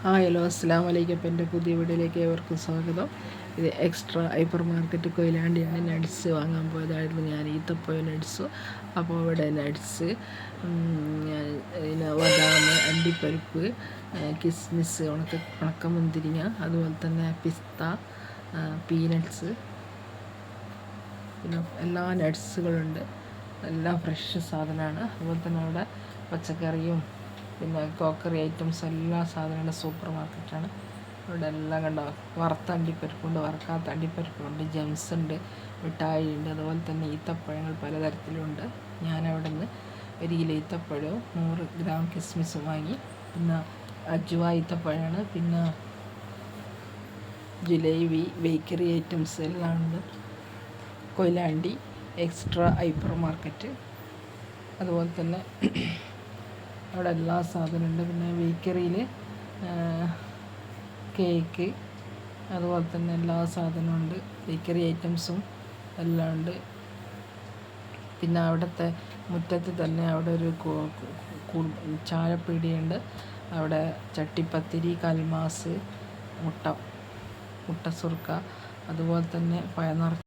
Hello അസ്സലാമു അലൈക്കും. അപ്പോൾ എൻ്റെ പുതിയ വീഡിയോയിലേക്ക് ഏവർക്കും സ്വാഗതം. ഇത് എക്സ്ട്രാ ഹൈപ്പർ മാർക്കറ്റ് കൊയിലാണ്ടിയാണ്. നട്ട്സ് വാങ്ങാൻ പോയതായിരുന്നു ഞാൻ, ഈത്തപ്പഴ നട്ട്സ്. അപ്പോൾ അവിടെ നട്ട്സ്, ബദാം, അണ്ടിപ്പരിപ്പ്, കിസ്മിസ്, ഉണക്കമുന്തിരിങ്ങ, അതുപോലെ തന്നെ പിസ്ത, പീനട്ട്സ്, പിന്നെ എല്ലാ നട്ട്സുകളുണ്ട്. എല്ലാം ഫ്രഷ് സാധനമാണ്. അതുപോലെ തന്നെ അവിടെ പച്ചക്കറിയും പിന്നെ ക്രോക്കറി ഐറ്റംസ് എല്ലാ സാധനങ്ങളും സൂപ്പർ മാർക്കറ്റാണ്. ഇവിടെ എല്ലാം കണ്ടോ, വറുത്ത അണ്ടിപ്പരിപ്പുണ്ട്, വറുക്കാത്ത അണ്ടിപ്പരിപ്പുണ്ട്, ജംസ് ഉണ്ട്, മിഠായി ഉണ്ട്, അതുപോലെ തന്നെ ഈത്തപ്പഴങ്ങൾ പലതരത്തിലുണ്ട്. ഞാനവിടെ നിന്ന് 1 കിലോ ഈത്തപ്പഴവും 100 ഗ്രാം കിസ്മിസും വാങ്ങി. പിന്നെ അജ്വ ഈത്തപ്പഴമാണ്, പിന്നെ ജിലേബി, ബേക്കറി ഐറ്റംസ് എല്ലാം ഉണ്ട്. Koyilandy extra hyper market. അതുപോലെ തന്നെ അവിടെ എല്ലാ സാധനമുണ്ട്. പിന്നെ ബേക്കറിയിൽ കേക്ക്, അതുപോലെ തന്നെ എല്ലാ സാധനവും ഉണ്ട്. ബേക്കറി ഐറ്റംസും എല്ലാം ഉണ്ട്. പിന്നെ അവിടുത്തെ മുറ്റത്ത് തന്നെ അവിടെ ഒരു ചായപ്പീടിയുണ്ട്. അവിടെ ചട്ടിപ്പത്തിരി, കൽമാസ്, മുട്ട സുർക്ക, അതുപോലെ തന്നെ പഴം